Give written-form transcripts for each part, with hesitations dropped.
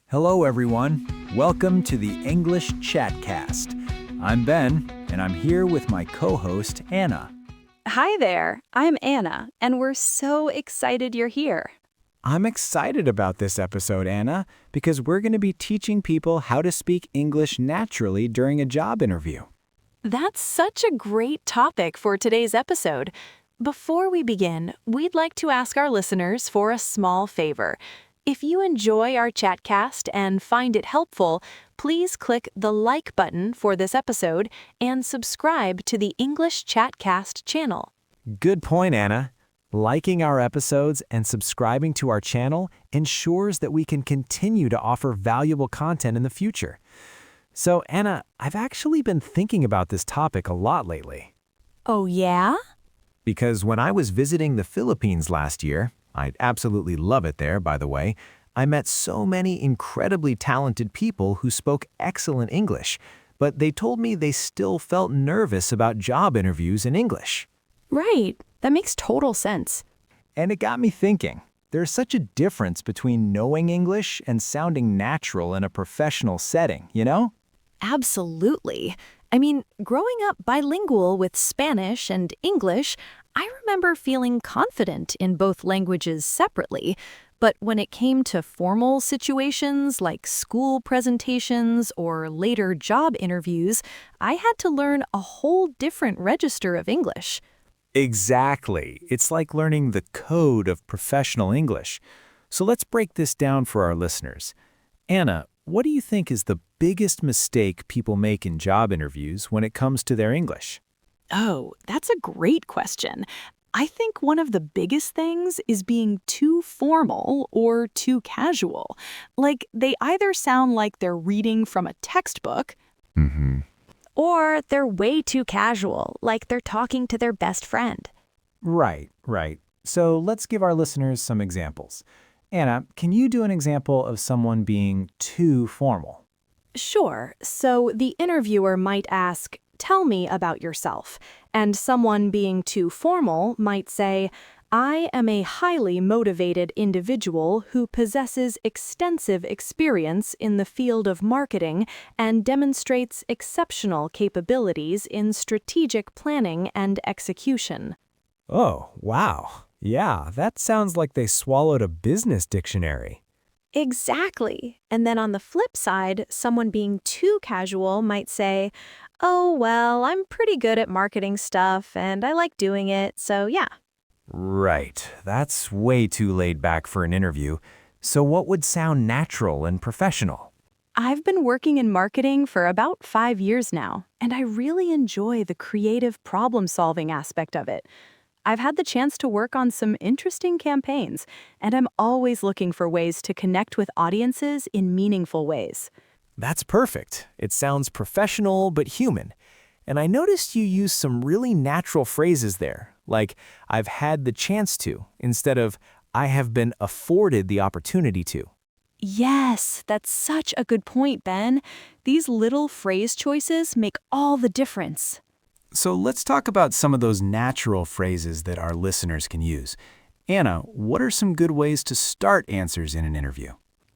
Hello, everyone. Welcome to the English Chatcast. I'm Ben, and I'm here with my co-host, Anna. Hi there, I'm Anna, and we're so excited you're here. I'm excited about this episode, Anna, because we're going to be teaching people how to speak English naturally during a job interview. That's such a great topic for today's episode. Before we begin, we'd like to ask our listeners for a small favor. If you enjoy our Chatcast and find it helpful, please click the like button for this episode and subscribe to the English Chatcast channel. Good point, Anna. Liking our episodes and subscribing to our channel ensures that we can continue to offer valuable content in the future. So, Anna, I've actually been thinking about this topic a lot lately. Oh, yeah? Because when I was visiting the Philippines last year, I absolutely love it there, by the way, I met so many incredibly talented people who spoke excellent English, but they told me they still felt nervous about job interviews in English. Right, that makes total sense. And it got me thinking, there's such a difference between knowing English and sounding natural in a professional setting, you know? Absolutely. I mean, growing up bilingual with Spanish and English, I remember feeling confident in both languages separately. But when it came to formal situations like school presentations or later job interviews, I had to learn a whole different register of English. Exactly. It's like learning the code of professional English. So let's break this down for our listeners. Anna, what do you think is the biggest mistake people make in job interviews when it comes to their English? Oh, that's a great question. I think one of the biggest things is being too formal or too casual. Like, they either sound like they're reading from a textbook, or they're way too casual, like they're talking to their best friend. Right. So let's give our listeners some examples. Anna, can you do an example of someone being too formal? Sure. So the interviewer might ask, "Tell me about yourself." And someone being too formal might say, "I am a highly motivated individual who possesses extensive experience in the field of marketing and demonstrates exceptional capabilities in strategic planning and execution." Oh, wow. Yeah, that sounds like they swallowed a business dictionary. Exactly. And then on the flip side, someone being too casual might say, "Oh, well, I'm pretty good at marketing stuff and I like doing it, so yeah." Right. That's way too laid back for an interview. So what would sound natural and professional? I've been working in marketing for about 5 years now, and I really enjoy the creative problem-solving aspect of it. I've had the chance to work on some interesting campaigns, and I'm always looking for ways to connect with audiences in meaningful ways. That's perfect. It sounds professional but human. And I noticed you used some really natural phrases there, like "I've had the chance to," instead of "I have been afforded the opportunity to." Yes, that's such a good point, Ben. These little phrase choices make all the difference. So let's talk about some of those natural phrases that our listeners can use. Anna, what are some good ways to start answers in an interview?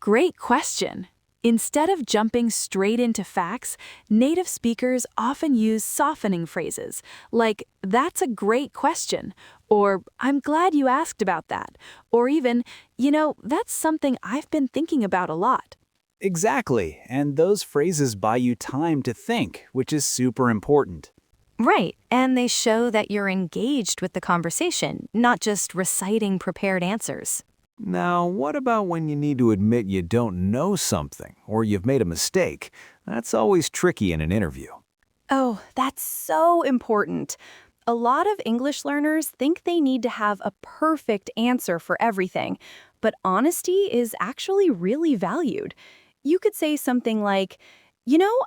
Great question. Instead of jumping straight into facts, native speakers often use softening phrases like, "That's a great question," or "I'm glad you asked about that," or even, "That's something I've been thinking about a lot." Exactly, and those phrases buy you time to think, which is super important. Right, and they show that you're engaged with the conversation, not just reciting prepared answers. Now, what about when you need to admit you don't know something or you've made a mistake? That's always tricky in an interview. Oh, that's so important. A lot of English learners think they need to have a perfect answer for everything, but honesty is actually really valued. You could say something like,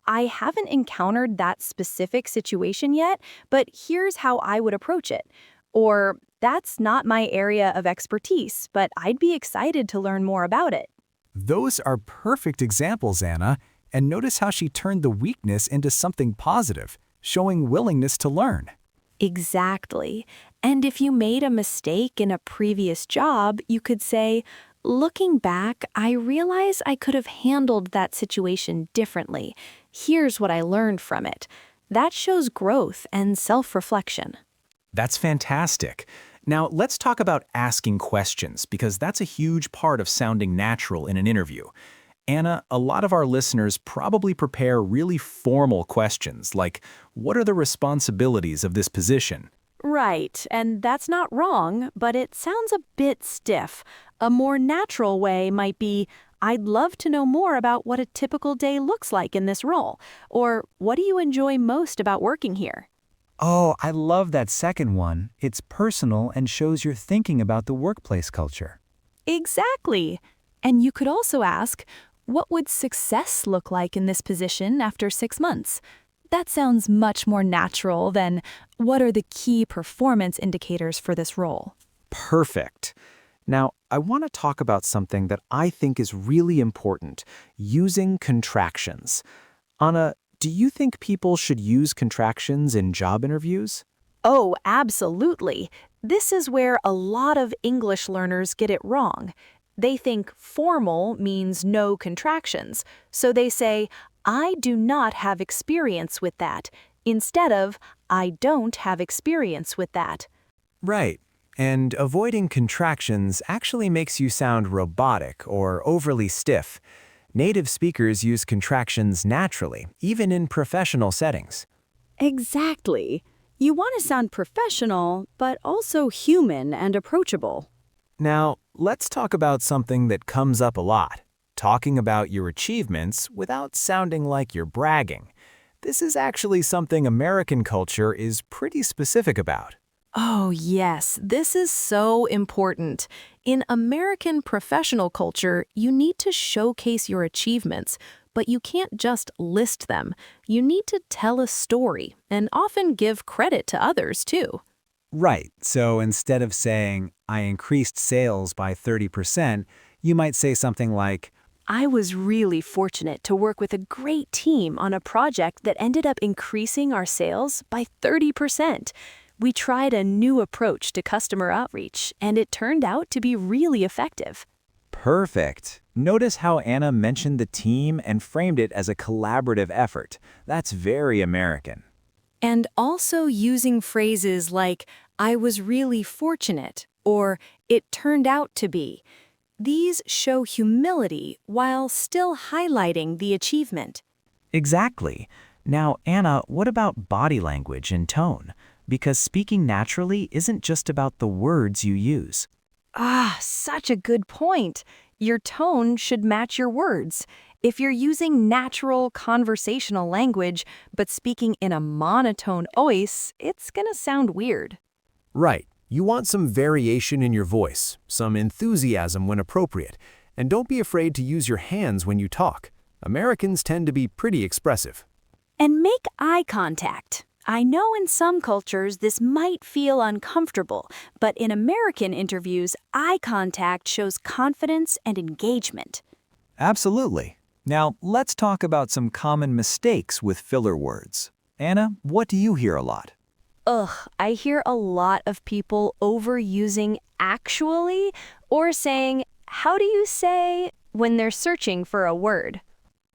"I haven't encountered that specific situation yet, but here's how I would approach it." Or, "That's not my area of expertise, but I'd be excited to learn more about it." Those are perfect examples, Anna, and notice how she turned the weakness into something positive, showing willingness to learn. Exactly. And if you made a mistake in a previous job, you could say, Looking back, I realize I could have handled that situation differently. Here's what I learned from it. That shows growth and self-reflection. That's fantastic. Now, let's talk about asking questions, because that's a huge part of sounding natural in an interview. Anna, a lot of our listeners probably prepare really formal questions, like, what are the responsibilities of this position? Right, and that's not wrong, but it sounds a bit stiff. A more natural way might be, I'd love to know more about what a typical day looks like in this role, or what do you enjoy most about working here? Oh, I love that second one. It's personal and shows you're thinking about the workplace culture. Exactly. And you could also ask, what would success look like in this position after 6 months? That sounds much more natural than, what are the key performance indicators for this role? Perfect. Now, I want to talk about something that I think is really important, using contractions. Anna, do you think people should use contractions in job interviews? Oh, absolutely. This is where a lot of English learners get it wrong. They think formal means no contractions, so they say, I do not have experience with that, instead of, I don't have experience with that. Right. And avoiding contractions actually makes you sound robotic or overly stiff. Native speakers use contractions naturally, even in professional settings. Exactly. You want to sound professional, but also human and approachable. Now, let's talk about something that comes up a lot, talking about your achievements without sounding like you're bragging. This is actually something American culture is pretty specific about. Oh, yes, this is so important. In American professional culture, you need to showcase your achievements, but you can't just list them. You need to tell a story and often give credit to others, too. Right, so instead of saying, I increased sales by 30%, you might say something like, I was really fortunate to work with a great team on a project that ended up increasing our sales by 30%. We tried a new approach to customer outreach, and it turned out to be really effective. perfect. Notice how Anna mentioned the team and framed it as a collaborative effort. That's very American. And also using phrases like, I was really fortunate, or it turned out to be. These show humility while still highlighting the achievement. Exactly. Now, Anna, what about body language and tone? Because speaking naturally isn't just about the words you use. Ah, such a good point. Your tone should match your words. If you're using natural conversational language but speaking in a monotone voice, it's gonna sound weird. Right. You want some variation in your voice, some enthusiasm when appropriate, and don't be afraid to use your hands when you talk. Americans tend to be pretty expressive. And make eye contact. I know in some cultures this might feel uncomfortable, but in American interviews, eye contact shows confidence and engagement. Absolutely. Now, let's talk about some common mistakes with filler words. Anna, what do you hear a lot? Ugh, I hear a lot of people overusing actually or saying, how do you say, when they're searching for a word.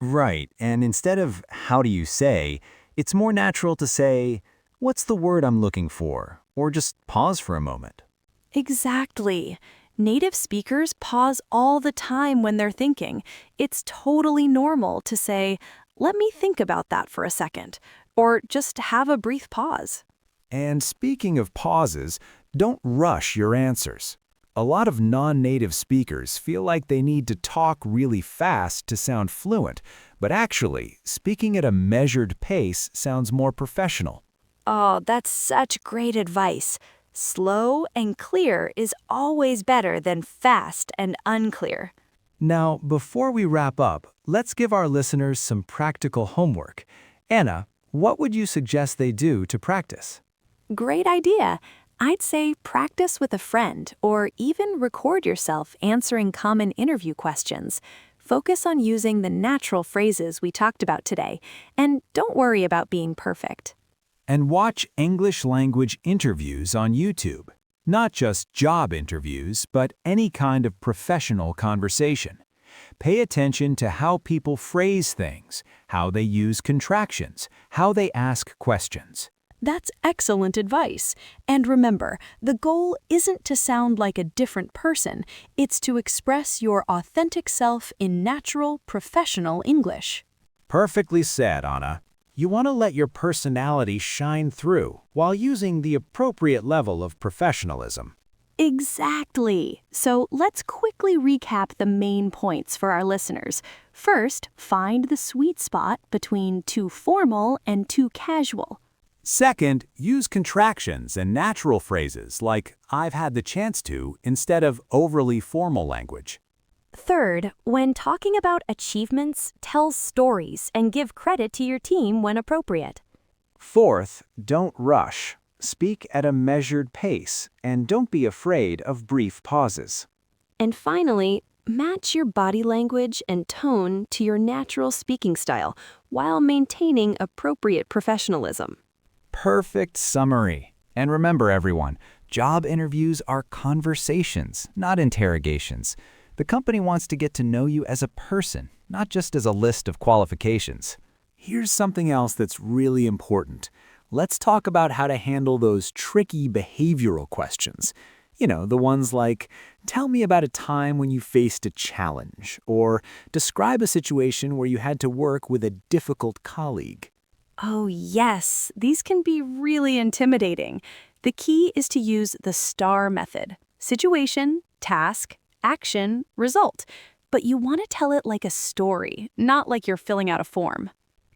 Right, and instead of how do you say, it's more natural to say, what's the word I'm looking for? Or just pause for a moment. Exactly. Native speakers pause all the time when they're thinking. It's totally normal to say, let me think about that for a second, or just have a brief pause. And speaking of pauses, don't rush your answers. A lot of non-native speakers feel like they need to talk really fast to sound fluent, but actually, speaking at a measured pace sounds more professional. Oh, that's such great advice. Slow and clear is always better than fast and unclear. Now, before we wrap up, let's give our listeners some practical homework. Anna, what would you suggest they do to practice? Great idea. I'd say practice with a friend or even record yourself answering common interview questions. Focus on using the natural phrases we talked about today, and don't worry about being perfect. And watch English language interviews on YouTube. Not just job interviews, but any kind of professional conversation. Pay attention to how people phrase things, how they use contractions, how they ask questions. That's excellent advice. And remember, the goal isn't to sound like a different person, it's to express your authentic self in natural, professional English. Perfectly said, Anna. You want to let your personality shine through while using the appropriate level of professionalism. Exactly. So let's quickly recap the main points for our listeners. First, find the sweet spot between too formal and too casual. Second, use contractions and natural phrases like "I've had the chance to" instead of overly formal language. Third, when talking about achievements, tell stories and give credit to your team when appropriate. Fourth, don't rush. Speak at a measured pace and don't be afraid of brief pauses. And finally, match your body language and tone to your natural speaking style while maintaining appropriate professionalism. Perfect summary. And remember, everyone, job interviews are conversations, not interrogations. The company wants to get to know you as a person, not just as a list of qualifications. Here's something else that's really important. Let's talk about how to handle those tricky behavioral questions. You know, the ones like, tell me about a time when you faced a challenge, or describe a situation where you had to work with a difficult colleague. Oh, yes, these can be really intimidating. The key is to use the STAR method: situation, task, action, result. But you want to tell it like a story, not like you're filling out a form.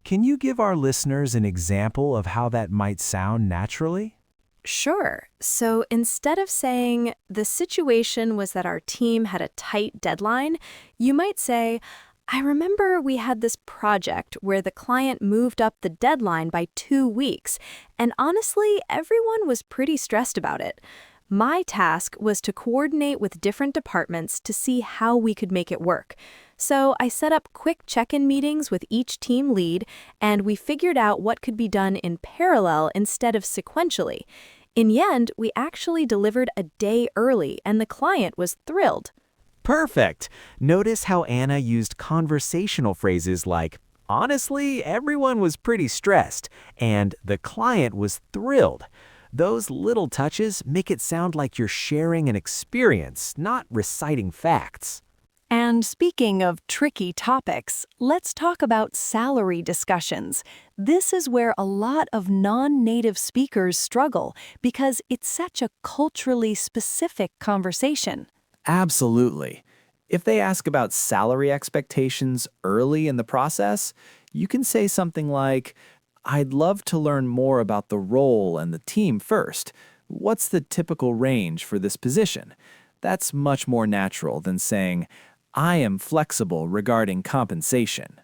Can you give our listeners an example of how that might sound naturally? Sure. So instead of saying, the situation was that our team had a tight deadline, you might say, I remember we had this project where the client moved up the deadline by 2 weeks, and honestly, everyone was pretty stressed about it. My task was to coordinate with different departments to see how we could make it work. So I set up quick check-in meetings with each team lead, and we figured out what could be done in parallel instead of sequentially. In the end, we actually delivered a day early, and the client was thrilled. Perfect. Notice how Anna used conversational phrases like, honestly, everyone was pretty stressed, and the client was thrilled. Those little touches make it sound like you're sharing an experience, not reciting facts. And speaking of tricky topics, let's talk about salary discussions. This is where a lot of non-native speakers struggle because it's such a culturally specific conversation. Absolutely. If they ask about salary expectations early in the process, you can say something like, I'd love to learn more about the role and the team first. What's the typical range for this position? That's much more natural than saying, I am flexible regarding compensation.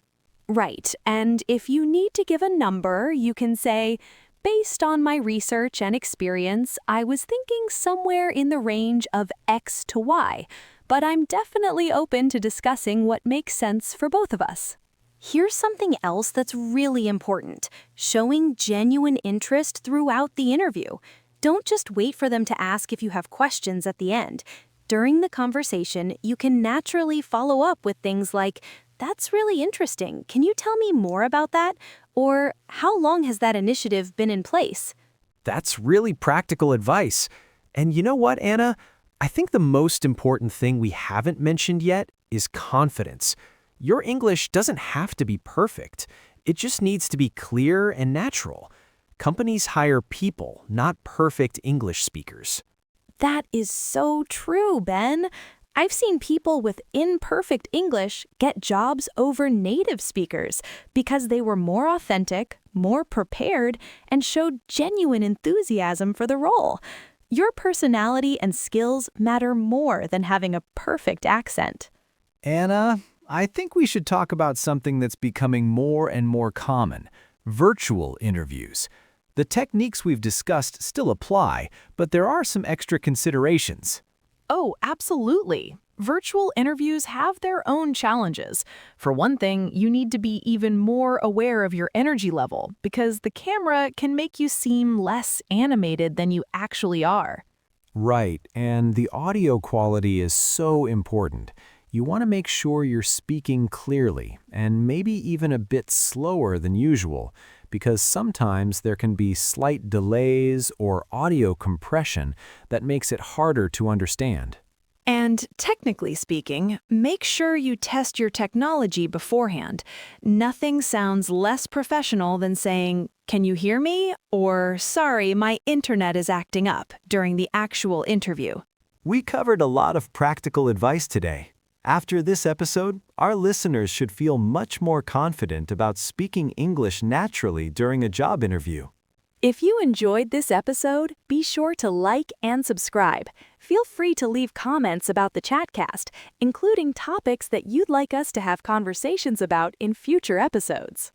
Right, and if you need to give a number, you can say, based on my research and experience, I was thinking somewhere in the range of X to Y, but I'm definitely open to discussing what makes sense for both of us. Here's something else that's really important: showing genuine interest throughout the interview. Don't just wait for them to ask if you have questions at the end. During the conversation, you can naturally follow up with things like, that's really interesting. Can you tell me more about that? Or how long has that initiative been in place? That's really practical advice. And you know what, Anna? I think the most important thing we haven't mentioned yet is confidence. Your English doesn't have to be perfect. It just needs to be clear and natural. Companies hire people, not perfect English speakers. That is so true, Ben. I've seen people with imperfect English get jobs over native speakers because they were more authentic, more prepared, and showed genuine enthusiasm for the role. Your personality and skills matter more than having a perfect accent. Anna, I think we should talk about something that's becoming more and more common: virtual interviews. The techniques we've discussed still apply, but there are some extra considerations. Oh, absolutely. Virtual interviews have their own challenges. For one thing, you need to be even more aware of your energy level because the camera can make you seem less animated than you actually are. Right, and the audio quality is so important. You want to make sure you're speaking clearly and maybe even a bit slower than usual, because sometimes there can be slight delays or audio compression that makes it harder to understand. And technically speaking, make sure you test your technology beforehand. Nothing sounds less professional than saying, "Can you hear me?" or "Sorry, my internet is acting up" during the actual interview. We covered a lot of practical advice today. After this episode, our listeners should feel much more confident about speaking English naturally during a job interview. If you enjoyed this episode, be sure to like and subscribe. Feel free to leave comments about the Chatcast, including topics that you'd like us to have conversations about in future episodes.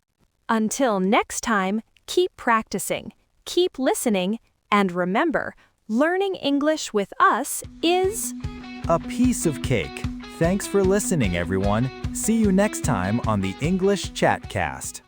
Until next time, keep practicing, keep listening, and remember, learning English with us is A piece of cake. Thanks for listening, everyone. See you next time on the English Chatcast.